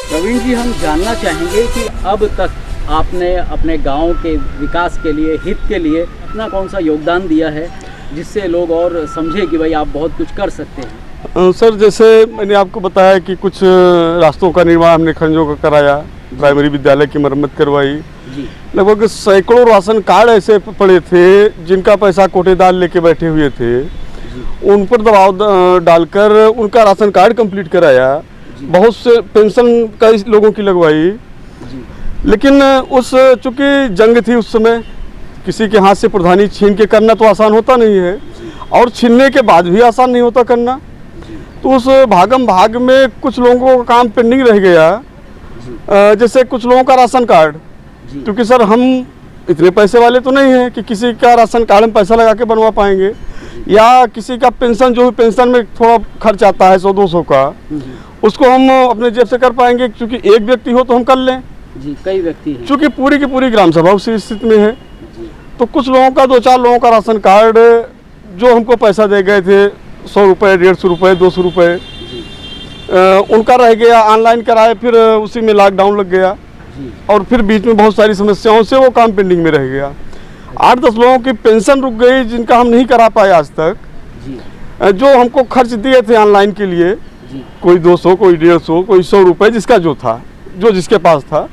प्रवीण जी, हम जानना चाहेंगे कि अब तक आपने अपने गांव के विकास के लिए, हित के लिए अपना कौन सा योगदान दिया है जिससे लोग और समझे कि भाई आप बहुत कुछ कर सकते हैं। सर, जैसे मैंने आपको बताया कि कुछ रास्तों का निर्माण हमने खंजों का कराया, प्राइमरी विद्यालय की मरम्मत करवाई। लगभग सैकड़ों राशन कार्ड ऐसे पड़े थे जिनका पैसा कोटेदार लेके बैठे हुए थे, उन पर दबाव डालकर उनका राशन कार्ड कंप्लीट कराया। बहुत से पेंशन कई लोगों की लगवाई। लेकिन उस चूँकि जंग थी उस समय, किसी के हाथ से प्रधानी छीन के करना तो आसान होता नहीं है, और छीनने के बाद भी आसान नहीं होता करना। तो उस भागम भाग में कुछ लोगों का काम पेंडिंग रह गया। जैसे कुछ लोगों का राशन कार्ड, क्योंकि सर हम इतने पैसे वाले तो नहीं हैं कि किसी का राशन कार्ड हम पैसा लगा के बनवा पाएंगे, या किसी का पेंशन, जो पेंशन में थोड़ा खर्च आता है 100-200 का, उसको हम अपने जेब से कर पाएंगे। क्योंकि एक व्यक्ति हो तो हम कर लें जी, कई व्यक्ति हैं। चूँकि पूरी की पूरी ग्राम सभा उसी स्थिति में है। तो कुछ लोगों का, 2-4 लोगों का राशन कार्ड जो हमको पैसा दे गए थे 100 रुपये, 150 रुपये, 200 रुपये, उनका रह गया। ऑनलाइन कराए, फिर उसी में लॉकडाउन लग गया और फिर बीच में बहुत सारी समस्याओं से वो काम पेंडिंग में रह गया। 8-10 लोगों की पेंशन रुक गई जिनका हम नहीं करा पाए आज तक। जो हमको खर्च दिए थे ऑनलाइन के लिए, कोई 200, कोई 150, कोई 100 रुपये, जिसका जो था, जो जिसके पास था,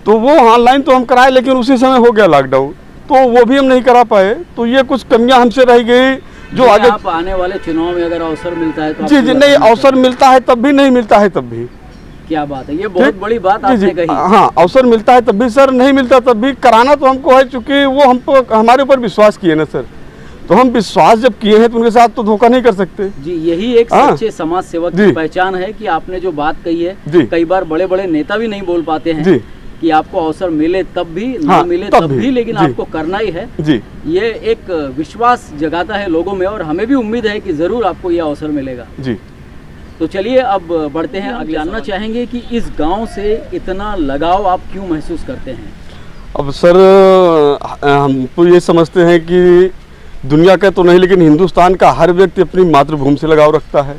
तो वो ऑनलाइन तो हम कराए, लेकिन उसी समय हो गया लॉकडाउन, तो वो भी हम नहीं करा पाए। तो ये कुछ कमियां हमसे रह गई जो आगे आप आने वाले चुनाव में अगर अवसर मिलता है तो जी नहीं, अवसर मिलता है तब भी, नहीं मिलता है तब भी। क्या बात है, ये बहुत बड़ी बात आपने कही। हाँ, अवसर मिलता है तब भी सर, नहीं मिलता तब भी। कराना तो हमको है, चूँकि वो हमको हमारे ऊपर विश्वास किए ना सर, तो हम विश्वास जब किए हैं तो उनके साथ तो धोखा नहीं कर सकते जी। यही एक सच्चे समाज सेवक की पहचान है कि आपने जो बात कही है, कई बार बड़े बड़े नेता भी नहीं बोल पाते हैं कि आपको अवसर मिले तब भी, ना मिले तब भी, लेकिन आपको करना ही है जी। ये एक विश्वास जगाता है लोगों में, और हमें भी उम्मीद है कि जरूर आपको ये अवसर मिलेगा जी। तो चलिए अब बढ़ते हैं। अब जानना चाहेंगे कि इस गांव से इतना लगाव आप क्यों महसूस करते हैं? अब सर, हम तो ये समझते हैं कि दुनिया का तो नहीं, लेकिन हिंदुस्तान का हर व्यक्ति अपनी मातृभूमि से लगाव रखता है,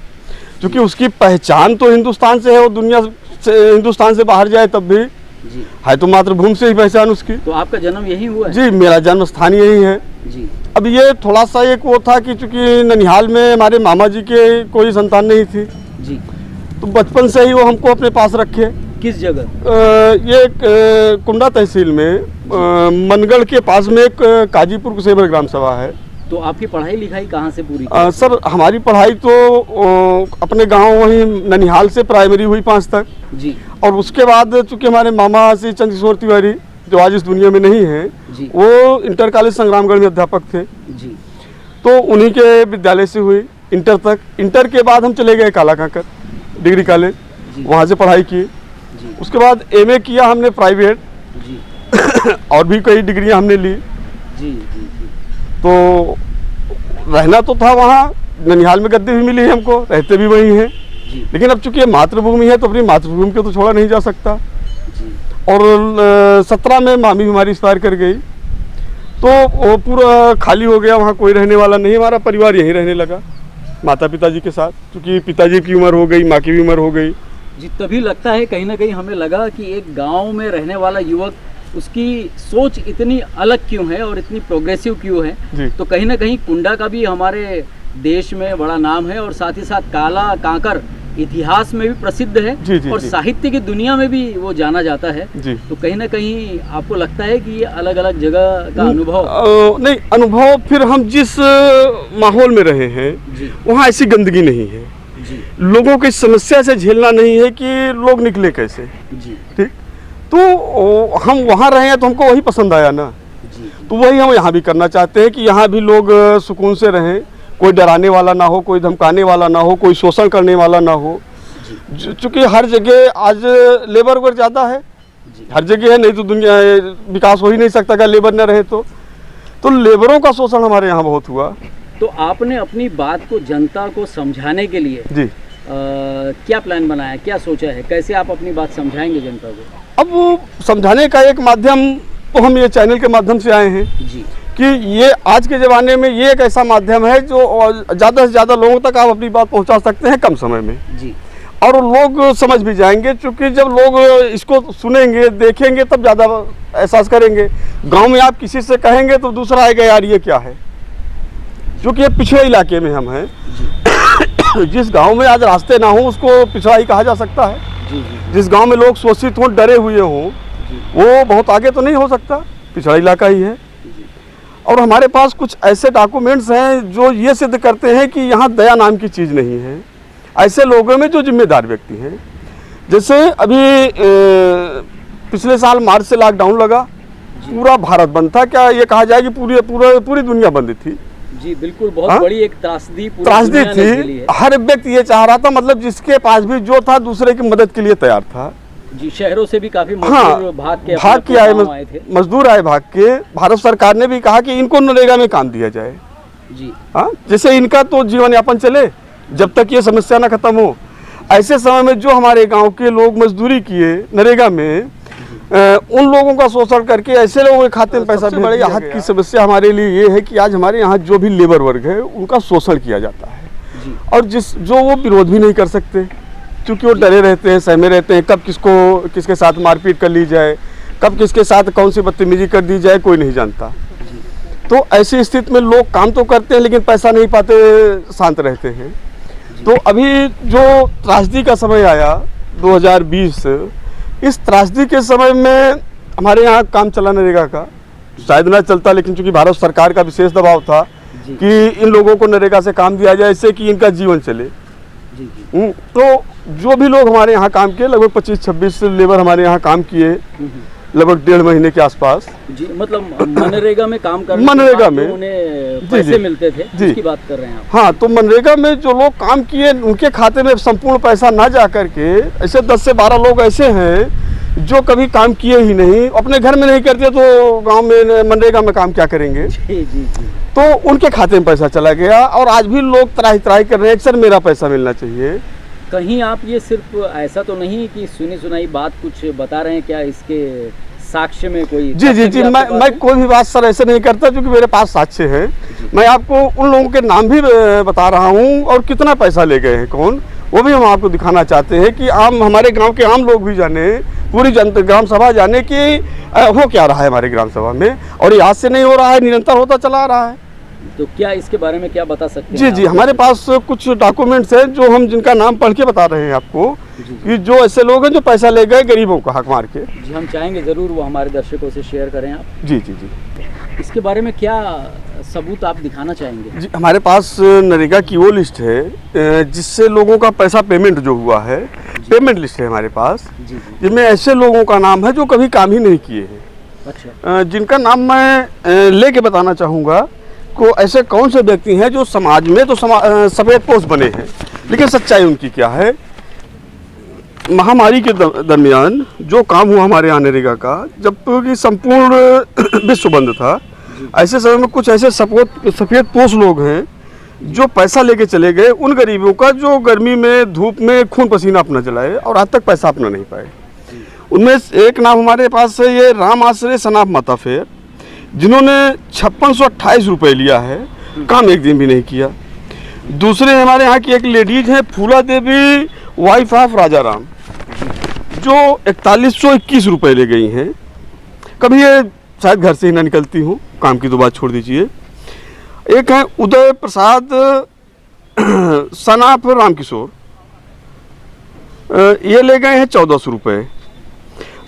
क्योंकि उसकी पहचान तो हिंदुस्तान से है। वो दुनिया से, हिंदुस्तान से बाहर जाए तब भी है तो मातृभूमि से ही पहचान उसकी। तो आपका जन्म यही हुआ है? जी, मेरा जन्म स्थान यही है जी। अब ये थोड़ा सा एक वो था कि चूँकि ननिहाल में हमारे मामा जी के कोई संतान नहीं थी जी, तो बचपन से ही वो हमको अपने पास रखे। किस जगह? ये कुंडा तहसील में मनगढ़ के पास में एक काजीपुर कुसेबर ग्राम सभा है। तो आपकी पढ़ाई लिखाई कहाँ से पूरी? सर, हमारी पढ़ाई तो अपने गांव वहीं ननिहाल से प्राइमरी हुई 5 तक जी, और उसके बाद चूँकि हमारे मामा श्री चंद्रकिशोर तिवारी, जो आज इस दुनिया में नहीं है, वो इंटर कॉलेज संग्रामगढ़ में अध्यापक थे जी, तो उन्हीं के विद्यालय से हुई इंटर तक। इंटर के बाद हम चले गए काला काकर डिग्री कॉलेज, वहाँ से पढ़ाई की। उसके बाद एमए किया हमने प्राइवेट जी और भी कई डिग्रियां हमने ली जी। तो रहना तो था वहाँ, ननिहाल में गद्दी भी मिली है हमको, रहते भी वही हैं। लेकिन अब चूंकि मातृभूमि है तो अपनी मातृभूमि को तो छोड़ा नहीं जा सकता। और 17 में मामी हमारी एक्सपायर कर गई, तो वो पूरा खाली हो गया, वहाँ कोई रहने वाला नहीं। हमारा परिवार यहीं रहने लगा माता पिताजी के साथ, क्योंकि पिताजी की उम्र हो गई, माँ की भी उम्र हो गई जी। तभी लगता है कहीं ना कहीं हमें लगा कि एक गांव में रहने वाला युवक, उसकी सोच इतनी अलग क्यों है और इतनी प्रोग्रेसिव क्यों है। तो कहीं ना कहीं कुंडा का भी हमारे देश में बड़ा नाम है, और साथ ही साथ काला कांकर इतिहास में भी प्रसिद्ध है जी, और साहित्य की दुनिया में भी वो जाना जाता है जी। तो कहीं ना कहीं आपको लगता है कि ये अलग अलग जगह का अनुभव नहीं, अनुभव फिर हम जिस माहौल में रहे हैं वहाँ ऐसी गंदगी नहीं है जी। लोगों की समस्या से झेलना नहीं है कि लोग निकले कैसे जी, ठीक। तो हम वहाँ रहे हैं तो हमको वही पसंद आया ना जी। तो वही हम यहाँ भी करना चाहते हैं कि यहाँ भी लोग सुकून से रहें, कोई डराने वाला ना हो, कोई धमकाने वाला ना हो, कोई शोषण करने वाला ना हो। चूँकि हर जगह आज लेबर वर्क ज़्यादा है, हर जगह है, नहीं तो दुनिया विकास हो ही नहीं सकता अगर लेबर न रहे तो लेबरों का शोषण हमारे यहाँ बहुत हुआ। तो आपने अपनी बात को जनता को समझाने के लिए जी क्या प्लान बनाया, क्या सोचा है, कैसे आप अपनी बात समझाएंगे जनता को? अब वो समझाने का एक माध्यम तो हम ये चैनल के माध्यम से आए हैं जी, कि ये आज के ज़माने में ये एक ऐसा माध्यम है जो ज़्यादा से ज़्यादा लोगों तक आप अपनी बात पहुंचा सकते हैं कम समय में जी। और लोग समझ भी जाएंगे, क्योंकि जब लोग इसको सुनेंगे देखेंगे तब ज़्यादा एहसास करेंगे। गांव में आप किसी से कहेंगे तो दूसरा आएगा यार ये क्या है, क्योंकि ये पिछड़े इलाके में हम हैं। जिस गांव में आज रास्ते ना हो उसको पिछड़ा ही कहा जा सकता है। जिस गांव में लोग शोषित हों, डरे हुए हों, वो बहुत आगे तो नहीं हो सकता, पिछड़ा इलाका ही है। और हमारे पास कुछ ऐसे डॉक्यूमेंट्स हैं जो ये सिद्ध करते हैं कि यहाँ दया नाम की चीज़ नहीं है, ऐसे लोगों में जो जिम्मेदार व्यक्ति हैं। जैसे अभी पिछले साल मार्च से लॉकडाउन लगा, पूरा भारत बंद था, क्या ये कहा जाए कि पूरी दुनिया बंद थी। जी बिल्कुल, बहुत बड़ी एक त्रासदी थी। हर व्यक्ति ये चाह रहा था, मतलब जिसके पास भी जो था दूसरे की मदद के लिए तैयार था। जी, शहरों से भी काफी मजदूर भाग के आए थे। मजदूर आए भाग के। भारत सरकार ने भी कहा कि इनको नरेगा में काम दिया जाए। जी हाँ, जैसे इनका तो जीवन यापन चले जब तक ये समस्या ना खत्म हो। ऐसे समय में जो हमारे गांव के लोग मजदूरी किए नरेगा में, उन लोगों का शोषण करके ऐसे लोगों के खाते में पैसा। बड़ी आहत की समस्या हमारे लिए ये है कि आज हमारे यहाँ जो भी लेबर वर्ग है उनका शोषण किया जाता है, और जो वो विरोध भी नहीं कर सकते, क्योंकि वो डरे रहते हैं, सहमे रहते हैं, कब किसके साथ मारपीट कर ली जाए, कब किसके साथ कौन सी बदतमीजी कर दी जाए, कोई नहीं जानता। तो ऐसी स्थिति में लोग काम तो करते हैं लेकिन पैसा नहीं पाते, शांत रहते हैं। तो अभी जो त्रासदी का समय आया 2020, इस त्रासदी के समय में हमारे यहाँ काम चला नरेगा का, शायद ना चलता, लेकिन चूंकि भारत सरकार का विशेष दबाव था कि इन लोगों को नरेगा से काम दिया जाए, इससे कि इनका जीवन चले। तो जो भी लोग हमारे यहाँ काम किए, लगभग 25-26 लेबर हमारे यहाँ काम किए, लगभग 1.5 महीने के आसपास। जी, मतलब मनरेगा में काम कर, मनरेगा में उन्हें पैसे मिलते थे, जिसकी बात कर रहे हैं आप। हाँ, तो मनरेगा में जो लोग काम किए उनके खाते में संपूर्ण पैसा ना जा करके, ऐसे 10 से 12 लोग ऐसे हैं जो कभी काम किए ही नहीं, अपने घर में नहीं करते तो गांव में मनरेगा में काम क्या करेंगे। जी। तो उनके खाते में पैसा चला गया, और आज भी लोग त्राही कर रहे हैं कि सर मेरा पैसा मिलना चाहिए। कहीं आप ये सिर्फ ऐसा तो नहीं कि सुनी सुनाई बात कुछ बता रहे हैं, क्या इसके साक्ष्य में कोई? जी, मैं कोई भी बात सर ऐसे नहीं करता, क्योंकि मेरे पास साक्ष्य है। मैं आपको उन लोगों के नाम भी बता रहा हूँ, और कितना पैसा ले गए हैं कौन, वो भी हम आपको दिखाना चाहते हैं कि हमारे गांव के आम लोग भी जाने, पूरी जनता ग्राम सभा जाने कि हो क्या रहा है हमारे ग्राम सभा में। और ये आज से नहीं हो रहा है, निरंतर होता चला आ रहा है। तो क्या इसके बारे में क्या बता सकते हैं? जी, हमारे पास कुछ डॉक्यूमेंट्स हैं जो हम जिनका नाम पढ़ के बता रहे हैं आपको, कि जो ऐसे लोग हैं जो पैसा ले गए गरीबों का हक मार के। जी, हम चाहेंगे ज़रूर वो हमारे दर्शकों से शेयर करें आप। जी। इसके बारे में क्या सबूत आप दिखाना चाहेंगे? जी, हमारे पास नरेगा की वो लिस्ट है जिससे लोगों का पैसा पेमेंट जो हुआ है, पेमेंट लिस्ट है हमारे पास, जिनमें ऐसे लोगों का नाम है जो कभी काम ही नहीं किए हैं। अच्छा। जिनका नाम मैं लेके बताना चाहूँगा को, ऐसे कौन से व्यक्ति हैं जो समाज में तो सफेद पोश बने हैं, लेकिन सच्चाई उनकी क्या है। महामारी के दरमियान जो काम हुआ हमारे यहाँ नरेगा का, जबकि संपूर्ण विश्व बंद था, ऐसे समय में कुछ ऐसे सफेद पोश लोग हैं जो पैसा लेके चले गए उन गरीबों का जो गर्मी में धूप में खून पसीना अपना जलाए और आज तक पैसा अपना नहीं पाए। उनमें एक नाम हमारे पास है, ये राम आश्रय सनाप माताफेर, जिन्होंने 5628 रुपये लिया है, काम एक दिन भी नहीं किया। दूसरे हमारे यहाँ की एक लेडीज है फूला देवी, वाइफ ऑफ राजा राम, जो 4121 रुपये ले गई हैं। कभी ये शायद घर से ही ना निकलती हूँ, काम की तो बात छोड़ दीजिए। एक है उदय प्रसाद सनाफ रामकिशोर, ये ले गए हैं 1400 रुपये।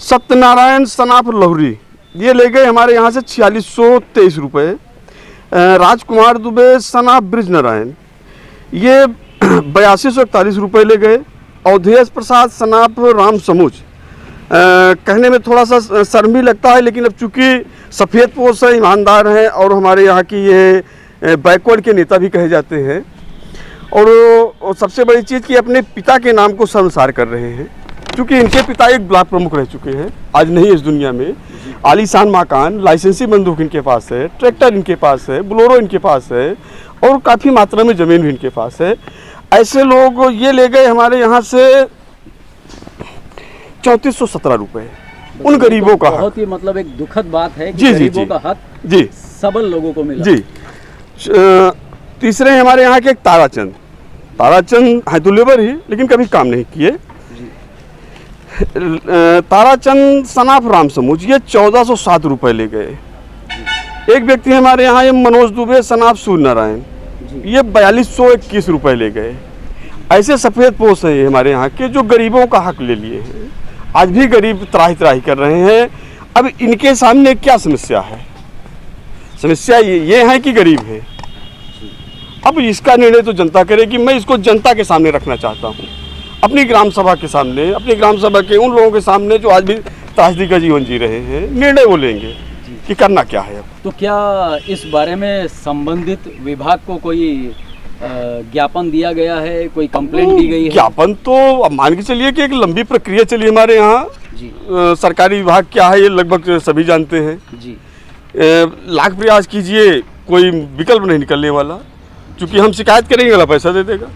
सत्यनारायण सनाफ लहरी, ये ले गए हमारे यहाँ से 4623 रुपये। राजकुमार दुबे सनाफ ब्रिज नारायण, ये 8241 रुपये ले गए। अवधेश प्रसाद सनाफ राम समूच, कहने में थोड़ा सा शर्म भी लगता है, लेकिन अब चूँकि सफ़ेद पोश है, ईमानदार हैं, और हमारे यहाँ की ये बैकवर्ड के नेता भी कहे जाते हैं। और सबसे बड़ी चीज़ कि अपने पिता के नाम को शर्मसार कर रहे हैं, क्योंकि इनके पिता एक ब्लॉक प्रमुख रह चुके हैं, आज नहीं इस दुनिया में। आलीशान मकान, लाइसेंसी बंदूक इनके पास है, ट्रैक्टर इनके पास है, बोलेरो इनके पास है, और काफ़ी मात्रा में ज़मीन भी इनके पास है। ऐसे लोग ये ले गए हमारे यहाँ से 3417 रुपये उन गरीबों का। बहुत ही मतलब एक दुखद बात है कि गरीबों का हक सबल लोगों को मिला। जी। तीसरे हमारे यहाँ के एक ताराचंद, ताराचंद है तो लेबर ही, लेकिन कभी काम नहीं किए। ताराचंद सनाफ राम समूच ये 1407 रुपए ले गए। एक व्यक्ति हमारे यहाँ ये मनोज दुबे सनाफ सूर्य नारायण ये 4221 रुपए ले गए। ऐसे सफ़ेद पोश हैं ये हमारे यहाँ के जो गरीबों का हक ले लिए हैं। आज भी गरीब त्राही त्राही कर रहे हैं। अब इनके सामने क्या समस्या है? समस्या ये है कि गरीब है। अब इसका निर्णय तो जनता करेगी। मैं इसको जनता के सामने रखना चाहता हूँ, अपनी ग्राम सभा के सामने, अपनी ग्राम सभा के उन लोगों के सामने जो आज भी त्रासदी का जीवन जी रहे हैं। निर्णय वो लेंगे कि करना क्या है। अब तो क्या इस बारे में संबंधित विभाग को कोई ज्ञापन दिया गया है, कोई कंप्लेंट दी गई है? ज्ञापन तो अब मान के चलिए कि एक लंबी प्रक्रिया चली हमारे यहाँ जी। सरकारी विभाग क्या है ये लगभग सभी जानते हैं जी। लाख प्रयास कीजिए कोई विकल्प नहीं निकलने वाला, क्योंकि हम शिकायत करेंगे वाला पैसा दे देगा।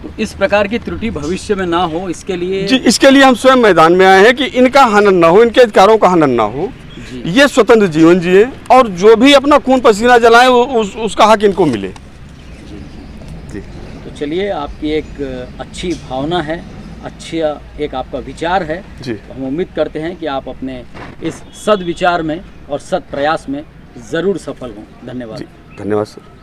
तो इस प्रकार की त्रुटि भविष्य में ना हो इसके लिए जी, इसके लिए हम स्वयं मैदान में आए हैं कि इनका हनन ना हो, इनके अधिकारों का हनन ना हो, ये स्वतंत्र जीवन जिए और जो भी अपना खून पसीना जलाए उसका हक इनको मिले जी। तो चलिए, आपकी एक अच्छी भावना है, अच्छा एक आपका विचार है जी। तो हम उम्मीद करते हैं कि आप अपने इस सद्विचार में और सत् प्रयास में ज़रूर सफल हों। धन्यवाद। धन्यवाद सर।